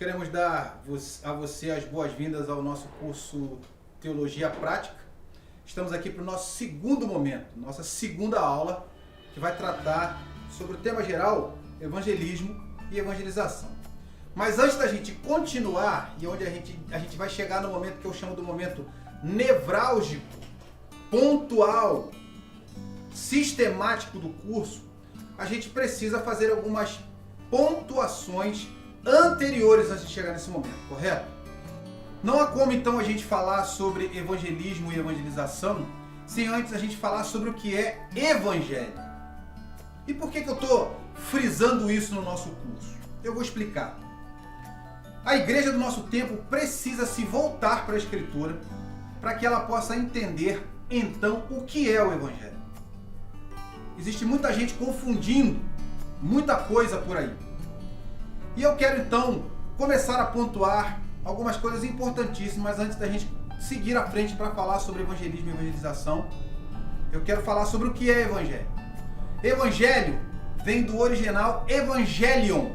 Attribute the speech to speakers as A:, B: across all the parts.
A: queremos dar a você as boas-vindas ao nosso curso Teologia Prática. Estamos aqui para o nosso segundo momento, nossa segunda aula, que vai tratar sobre o tema geral, evangelismo e evangelização. Mas antes da gente continuar, e onde a gente vai chegar no momento que eu chamo do momento nevrálgico, pontual, sistemático do curso, a gente precisa fazer algumas pontuações anteriores antes de chegar nesse momento, correto? Não há como então a gente falar sobre evangelismo e evangelização sem antes a gente falar sobre o que é evangelho. E por que eu estou frisando isso no nosso curso? Eu vou explicar. A igreja do nosso tempo precisa se voltar para a Escritura para que ela possa entender então o que é o evangelho. Existe muita gente confundindo muita coisa por aí. E eu quero então começar a pontuar algumas coisas importantíssimas antes da gente seguir à frente para falar sobre evangelismo e evangelização. Eu quero falar sobre o que é evangelho. Evangelho vem do original evangelion,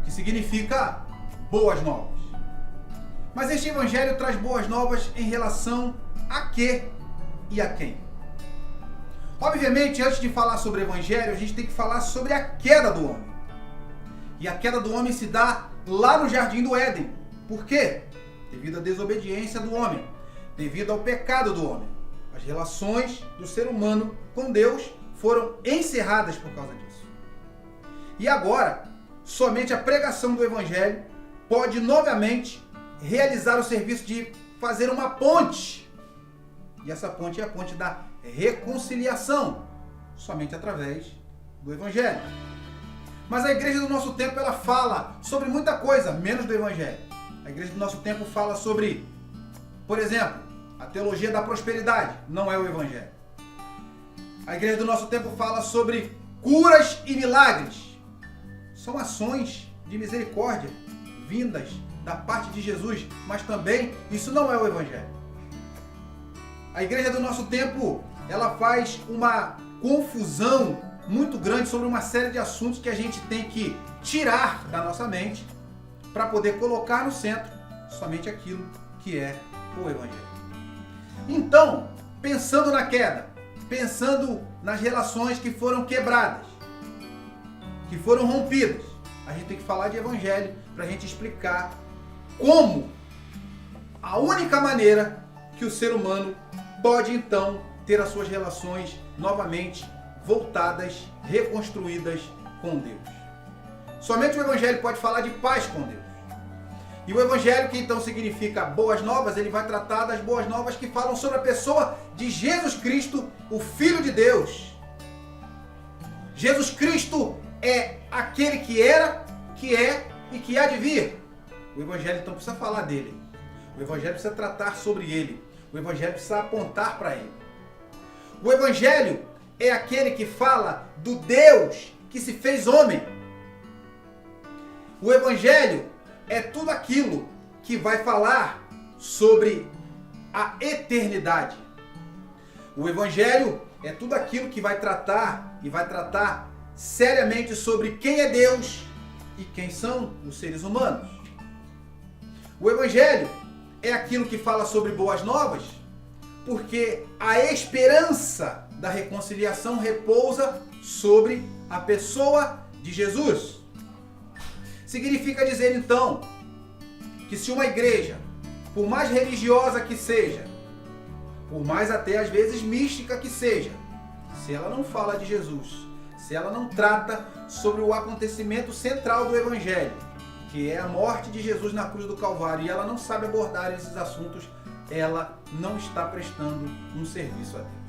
A: que significa boas novas. Mas este evangelho traz boas novas em relação a quê e a quem? Obviamente, antes de falar sobre evangelho, a gente tem que falar sobre a queda do homem. E a queda do homem se dá lá no Jardim do Éden. Por quê? Devido à desobediência do homem, devido ao pecado do homem. As relações do ser humano com Deus foram encerradas por causa disso. E agora, somente a pregação do evangelho pode novamente realizar o serviço de fazer uma ponte. E essa ponte é a ponte da reconciliação, somente através do evangelho. Mas a igreja do nosso tempo, ela fala sobre muita coisa, menos do evangelho. A igreja do nosso tempo fala sobre, por exemplo, a teologia da prosperidade, não é o evangelho. A igreja do nosso tempo fala sobre curas e milagres. São ações de misericórdia vindas da parte de Jesus, mas também isso não é o evangelho. A igreja do nosso tempo, ela faz uma confusão muito grande sobre uma série de assuntos que a gente tem que tirar da nossa mente para poder colocar no centro somente aquilo que é o evangelho. Então, pensando na queda, pensando nas relações que foram quebradas, que foram rompidas, a gente tem que falar de evangelho para a gente explicar como a única maneira que o ser humano pode então ter as suas relações novamente voltadas, reconstruídas com Deus. Somente o evangelho pode falar de paz com Deus. E o evangelho, que então significa boas novas, ele vai tratar das boas novas que falam sobre a pessoa de Jesus Cristo, o Filho de Deus. Jesus Cristo é aquele que era, que é e que há de vir. O evangelho então precisa falar dele. O evangelho precisa tratar sobre ele. O evangelho precisa apontar para ele. O evangelho é aquele que fala do Deus que se fez homem. O evangelho é tudo aquilo que vai falar sobre a eternidade. O evangelho é tudo aquilo que vai tratar seriamente sobre quem é Deus e quem são os seres humanos. O evangelho é aquilo que fala sobre boas novas, porque a esperança da reconciliação repousa sobre a pessoa de Jesus. Significa dizer então que se uma igreja, por mais religiosa que seja, por mais até às vezes mística que seja, se ela não fala de Jesus, se ela não trata sobre o acontecimento central do evangelho, que é a morte de Jesus na cruz do Calvário, e ela não sabe abordar esses assuntos, ela não está prestando um serviço a Deus.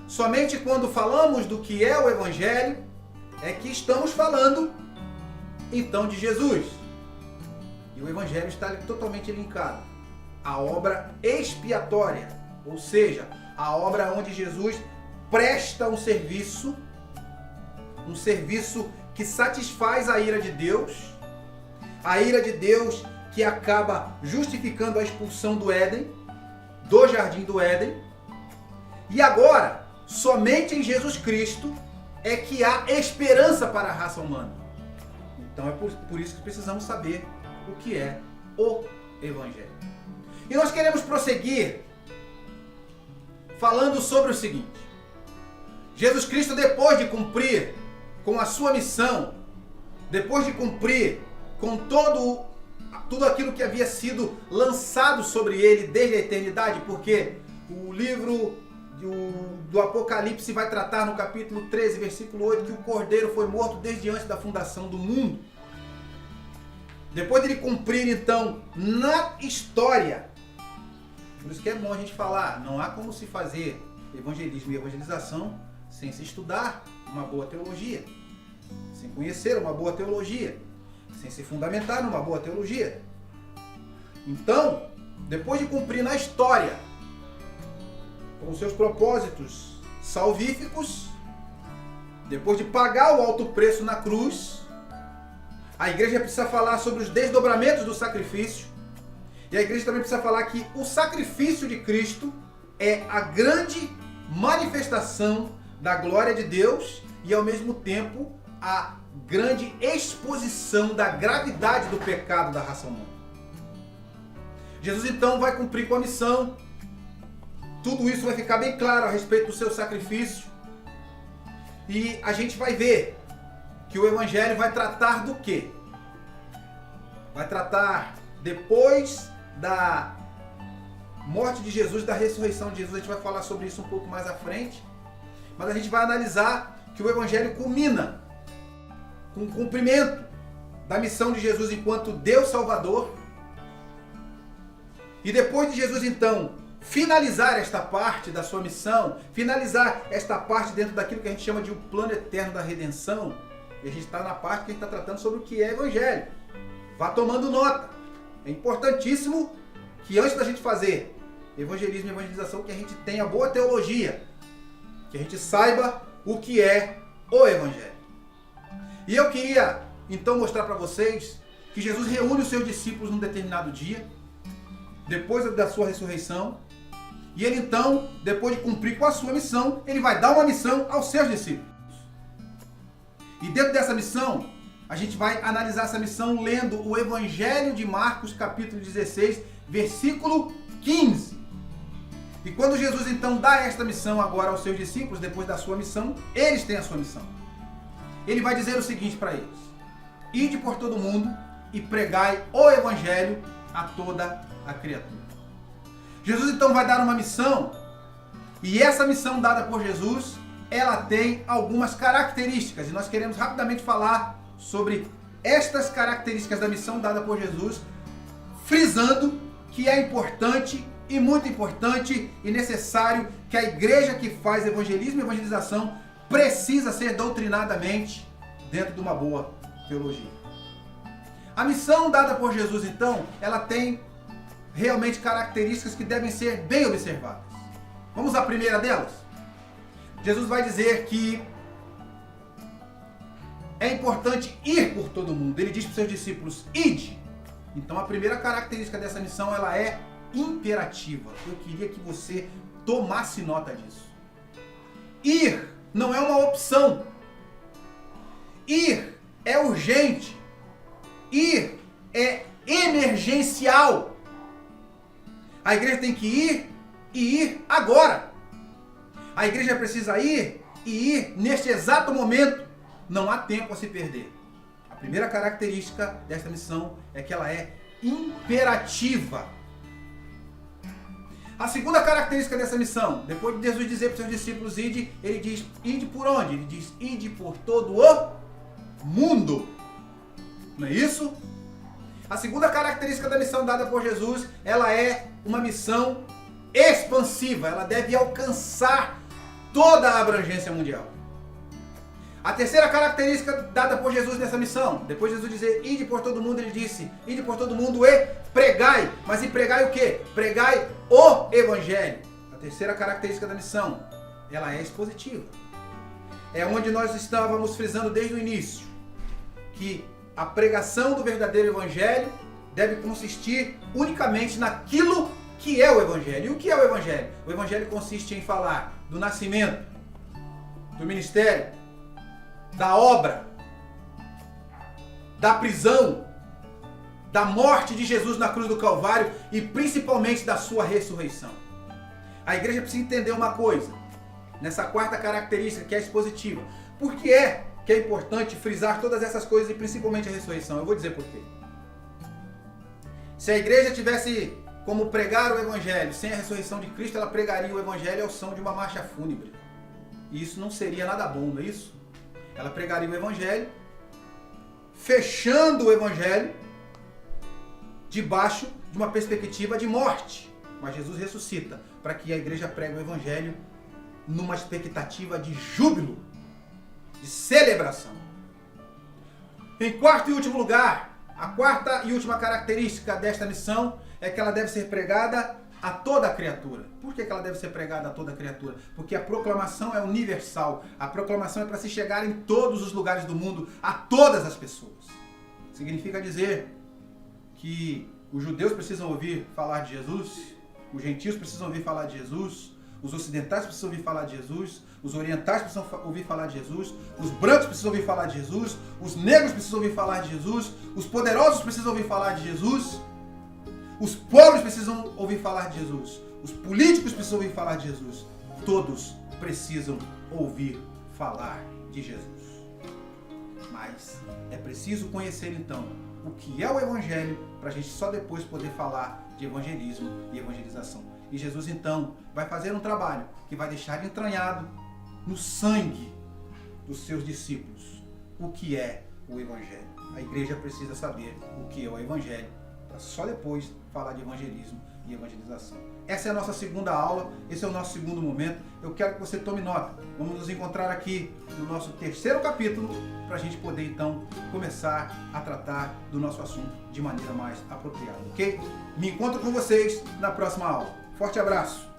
A: Somente quando falamos do que é o evangelho é que estamos falando então de Jesus. E o evangelho está totalmente linkado à obra expiatória, ou seja, a obra onde Jesus presta um serviço que satisfaz a ira de Deus, a ira de Deus que acaba justificando a expulsão do Éden, do Jardim do Éden. E agora, somente em Jesus Cristo é que há esperança para a raça humana. Então é por isso que precisamos saber o que é o Evangelho. E nós queremos prosseguir falando sobre o seguinte: Jesus Cristo, depois de cumprir com a sua missão, depois de cumprir com tudo aquilo que havia sido lançado sobre ele desde a eternidade, porque o livro do Apocalipse vai tratar no capítulo 13, versículo 8, que o Cordeiro foi morto desde antes da fundação do mundo. Depois de ele cumprir, então, na história, por isso que é bom a gente falar, não há como se fazer evangelismo e evangelização sem se estudar uma boa teologia, sem conhecer uma boa teologia, sem se fundamentar numa boa teologia. Então, depois de cumprir na história com os seus propósitos salvíficos, depois de pagar o alto preço na cruz, a igreja precisa falar sobre os desdobramentos do sacrifício, e a igreja também precisa falar que o sacrifício de Cristo é a grande manifestação da glória de Deus e, ao mesmo tempo, a grande exposição da gravidade do pecado da raça humana. Jesus, então, vai cumprir com a missão. Tudo isso vai ficar bem claro a respeito do seu sacrifício. E a gente vai ver que o Evangelho vai tratar do quê? Vai tratar, depois da morte de Jesus, da ressurreição de Jesus. A gente vai falar sobre isso um pouco mais à frente. Mas a gente vai analisar que o Evangelho culmina com o cumprimento da missão de Jesus enquanto Deus Salvador. E depois de Jesus, então, finalizar esta parte da sua missão, finalizar esta parte dentro daquilo que a gente chama de o plano eterno da redenção, e a gente está na parte que a gente está tratando sobre o que é Evangelho. Vá tomando nota. É importantíssimo que antes da gente fazer evangelismo e evangelização, que a gente tenha boa teologia, que a gente saiba o que é o Evangelho. E eu queria então mostrar para vocês que Jesus reúne os seus discípulos num determinado dia, depois da sua ressurreição, e ele então, depois de cumprir com a sua missão, ele vai dar uma missão aos seus discípulos. E dentro dessa missão, a gente vai analisar essa missão lendo o Evangelho de Marcos, capítulo 16, versículo 15. E quando Jesus então dá esta missão agora aos seus discípulos, depois da sua missão, eles têm a sua missão. Ele vai dizer o seguinte para eles: ide por todo mundo e pregai o Evangelho a toda a criatura. Jesus então vai dar uma missão, e essa missão dada por Jesus, ela tem algumas características, e nós queremos rapidamente falar sobre estas características da missão dada por Jesus, frisando que é importante e muito importante e necessário que a igreja que faz evangelismo e evangelização precisa ser doutrinadamente dentro de uma boa teologia. A missão dada por Jesus, então, ela tem realmente características que devem ser bem observadas. Vamos à primeira delas? Jesus vai dizer que é importante ir por todo mundo. Ele diz para os seus discípulos: ide. Então a primeira característica dessa missão, ela é imperativa. Eu queria que você tomasse nota disso. Ir não é uma opção. Ir é urgente. Ir é emergencial. A igreja tem que ir e ir agora. A igreja precisa ir e ir neste exato momento. Não há tempo a se perder. A primeira característica desta missão é que ela é imperativa. A segunda característica dessa missão, depois de Jesus dizer para os seus discípulos ide, ele diz: ide por onde? Ele diz: ide por todo o mundo. Não é isso? A segunda característica da missão dada por Jesus, ela é uma missão expansiva. Ela deve alcançar toda a abrangência mundial. A terceira característica dada por Jesus nessa missão, depois de Jesus dizer ide por todo mundo, ele disse: ide por todo mundo e pregai. Mas e pregai o quê? Pregai o Evangelho. A terceira característica da missão, ela é expositiva. É onde nós estávamos frisando desde o início, que a pregação do verdadeiro Evangelho deve consistir unicamente naquilo que é o Evangelho. E o que é o Evangelho? O Evangelho consiste em falar do nascimento, do ministério, da obra, da prisão, da morte de Jesus na cruz do Calvário e principalmente da sua ressurreição. A igreja precisa entender uma coisa, nessa quarta característica que é expositiva. Por que é importante frisar todas essas coisas e principalmente a ressurreição? Eu vou dizer por quê. Se a igreja tivesse como pregar o evangelho sem a ressurreição de Cristo, ela pregaria o evangelho ao som de uma marcha fúnebre. E isso não seria nada bom, não é isso? Ela pregaria o evangelho, fechando o evangelho debaixo de uma perspectiva de morte. Mas Jesus ressuscita para que a igreja pregue o evangelho numa expectativa de júbilo, de celebração. Em quarto e último lugar, a quarta e última característica desta missão é que ela deve ser pregada a toda a criatura. Por que ela deve ser pregada a toda a criatura? Porque a proclamação é universal. A proclamação é para se chegar em todos os lugares do mundo, a todas as pessoas. Significa dizer que os judeus precisam ouvir falar de Jesus, os gentios precisam ouvir falar de Jesus, os ocidentais precisam ouvir falar de Jesus, os orientais precisam ouvir falar de Jesus, os brancos precisam ouvir falar de Jesus, os negros precisam ouvir falar de Jesus, os poderosos precisam ouvir falar de Jesus, os pobres precisam ouvir falar de Jesus, os políticos precisam ouvir falar de Jesus. Todos precisam ouvir falar de Jesus. Mas é preciso conhecer então o que é o Evangelho para a gente só depois poder falar de evangelismo e evangelização. E Jesus então vai fazer um trabalho que vai deixar entranhado no sangue dos seus discípulos o que é o Evangelho. A igreja precisa saber o que é o Evangelho para só depois falar de evangelismo e evangelização. Essa é a nossa segunda aula, esse é o nosso segundo momento. Eu quero que você tome nota. Vamos nos encontrar aqui no nosso terceiro capítulo para a gente poder então começar a tratar do nosso assunto de maneira mais apropriada, ok? Me encontro com vocês na próxima aula. Forte abraço!